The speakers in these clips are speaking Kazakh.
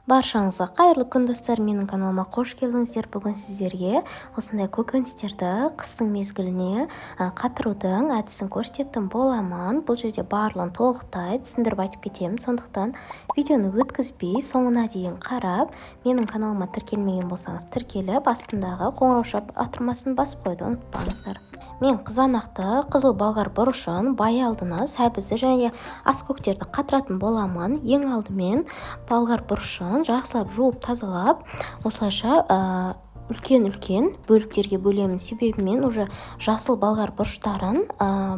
Баршаңызға қайырлы күн достар, менің каналыма қош келдіңіздер. Бүгін сіздерге осындай көкөністерді қыстың мезгіліне қатырудың әдісін көрсететін боламын. Бұл жерде барлығын толықтай түсіндіріп айтып кетемін. Сондықтан видеоны өткізбей соңына дейін қарап, менің каналыма тіркелмеген болсаңыз тіркеліп, астындағы қоңырау батырмасын басып қойды ұмытпаңыздар. Мен қызанақты, қызыл болгар бұрышын, баялдыны, сәбізді және аскөктерді қатыратын боламын. Ең алдымен болгар бұрышын жақсылап жуып тазалап, осылайша үлкен бөліктерге бөлемін. Себебі мен уже жасыл болгар бұрыштарын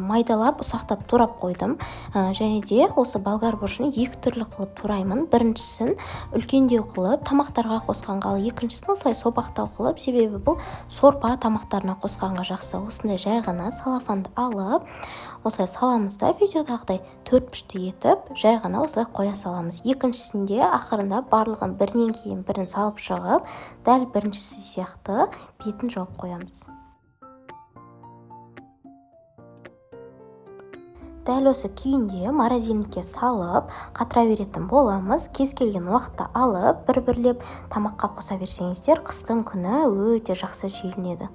майдалап, ұсақтап турап қойдым. Және де осы болгар бұрышын екі түрлі қылып тураймын. Біріншісін үлкендеу қылып тамақтарға қосқанға, ал екіншісін осылай собақтау қылып, себебі бұл сорпа тамақтарына қосқанға жақсы. Осындай жай ғана салафанды алып, осылай саламыз да видеодағыдай төртбұрышты етіп, жай ғана осылай қоя саламыз. Екіншісінде ақырында барлығын бірінен кейін бірін салып шығып, дәл біріншісі сияқты бетін жауып қоямыз. Дәл осы күйінде морозильникке салып қатыра беретін боламыз. Кез келген уақытта алып, бір-бірлеп тамаққа қоса берсеңіздер, қыстың күні өте жақсы жейлінеді.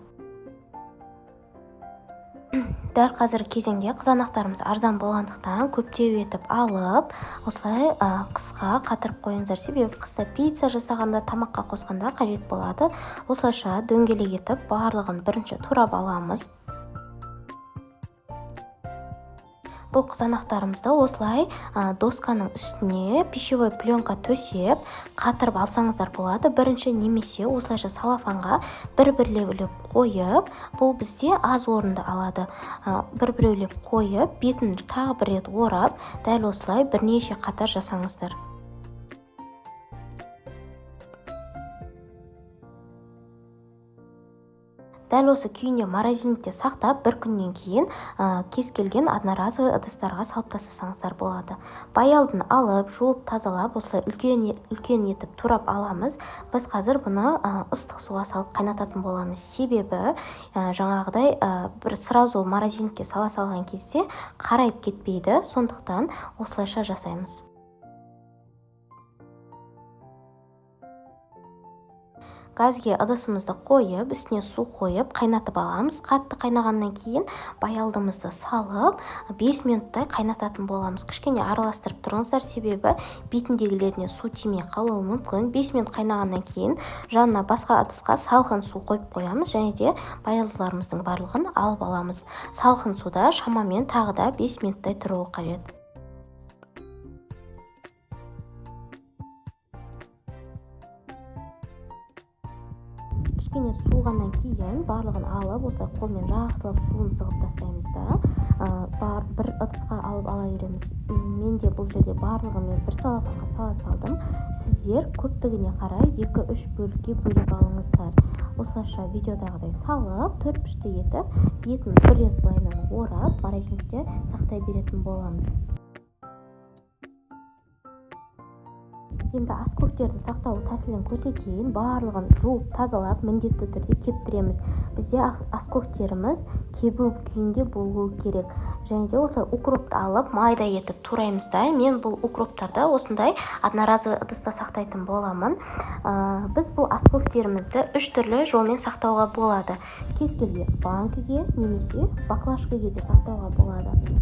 Дәл қазір кезеңде қызанақтарымыз арзан болғандықтан көптеу етіп алып, осылай қысқа қатырып қойыңыздар. Себебі қыста пицца жасағанда, тамаққа қосқанда қажет болады. Осылайша дөңгелек етіп барлығын бірінші турап аламыз. Бұл қызанақтарымызды осылай досканың үстіне пищевой пленка төсеп қатырып алсаңыздар болады. Бірінші немесе осылайша салафанға бір-бірлеп қойып, бұл бізде аз орынды алады. Бір-бірлеп қойып, бетін тағы бір рет орап, дәл осылай бірнеше қатар жасаңыздар. Дәл осы күйінде морозильникте сақтап, бір күннен кейін кез келген одноразовый ыдыстарға салып тастасаңыздар болады. Баялдыны алып, жуып, тазалап, осылай үлкен етіп турап аламыз. Біз қазір бұны ыстық суға салып қайнататын боламыз. Себебі жаңағыдай бір сразу морозильникке сала салған кезде қарайып кетпейді. Сондықтан осылайша жасаймыз. Газге ыдысымызды қойып, үстіне су қойып, қайнатып аламыз. Қатты қайнағаннан кейін баялдымызды салып, 5 минуттай қайнататын боламыз. Кішкене араластырып тұрыңыздар, себебі бетіндегілеріне су тимей қалуы мүмкін. 5 минут қайнағаннан кейін жанына басқа ыдысқа салқын су қойып қоямыз, және де баялдыларымыздың барлығын алып аламыз. Салқын суда шамамен тағы да 5 минуттай тұруы қажет. Кішкене суығаннан кейін барлығын алып, осылай қолмен жақсылап суын сығып тастаймыз да, бір ыдысқа алып ала береміз. Мен де бұл жерде барлығымен бір салафанға сала салдым. Сіздер көптігіне қарай 2-3 бөлікке бөліп алыңыздар. Осылайша видеодағыдай салып, төртбұрышты етіп, бетін бір рет былайынан орап, морозильникте сақтай беретін боламыз. Енді аскөктерді сақтау тәсілін көрсетейін. Барлығын жуып, тазалап, міндетті түрде кептіреміз. Бізде аскөктеріміз кебу күйінде болуы керек. Және де осы укропты алып, майда етіп тураймыз да. Мен бұл укроптарды осындай одноразовый ыдыста сақтайтын боламын. Біз бұл аскөктерімізді 3 түрлі жолмен сақтауға болады. Кез келген банкіге немесе баклажкаға де сақтауға болады.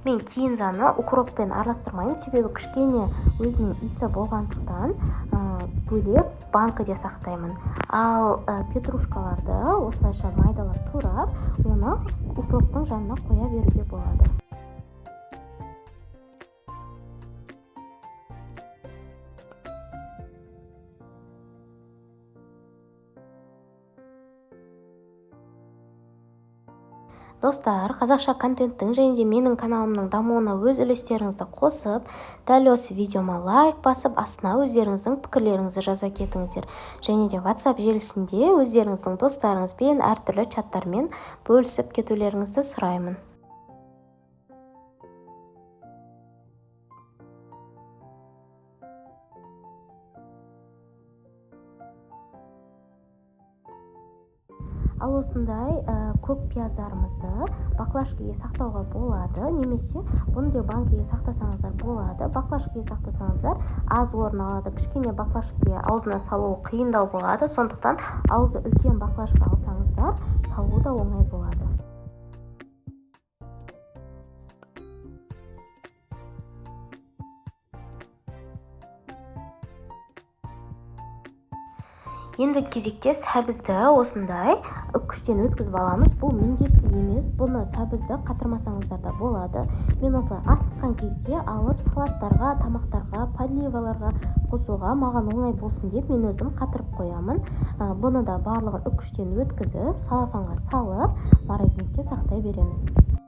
Мен кинзаны укроппен араластырмаймын, себебі кішкене өзінің иісі болғандықтан бөлек банкіде сақтаймын. Ал петрушкаларды осылайша майдалап турап, оны укроптың жанына қоя беруге болады. Достар, қазақша контенттің және де менің каналымның дамуына өз үлестеріңізді қосып, дәл осы видеома лайк басып, астына өздеріңіздің пікірлеріңізді жаза кетіңіздер. Және де WhatsApp желісінде өздеріңіздің достарыңызбен, әртүрлі чаттармен бөлісіп кетулеріңізді сұраймын. Ал осындай көк пияздарымызды баклажкаға сақтауға болады, немесе бұны да банкіге сақтасаңыздар болады. Баклажкаға сақтасаңыздар аз орын алады, кішкене баклажкаға аузына салу қиындау болады, сондықтан аузы үлкен баклажка алсаңыздар салу да оңай болады. Енді кезекте сәбізді осындай үккіштен өткізіп аламыз. Бұл міндетті емес, бұны сәбізді қатырмасаңыздар да болады. Мен осылай асыққан кезде алып салаттарға, тамақтарға, подливаларға қосуға маған оңай болсын деп мен өзім қатырып қоямын. Бұны да барлығын үккіштен өткізіп, салафанға салып, морозильникке сақтай береміз.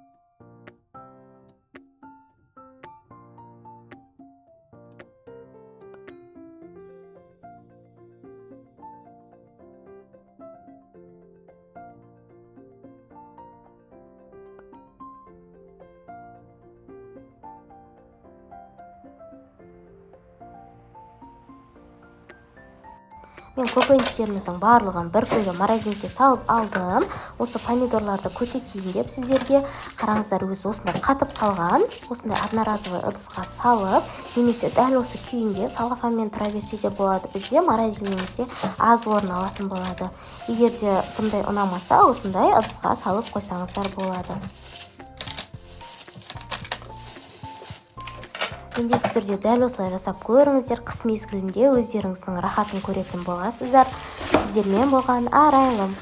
Мен көкөністеріміздің барлығын бір күнге морозильникке салып алдым. Осы помидорларды көрсетейін деп сіздерге. Қараңыздар, өзі осындай қатып қалған. Осындай одноразовый ыдысқа салып, немесе дәл осы күйінде салафанмен тұра берсе де болады. Бізде морозильникте аз орын алатын болады. Егер де бұндай ұнамаса, осындай ыдысқа салып қойсаңыздар болады. Міндетті түрде дәл осылай жасап көріңіздер. Қыс мезгілінде өздеріңіздің рахатын көретін боласыздар. Сіздермен болған Арайлым.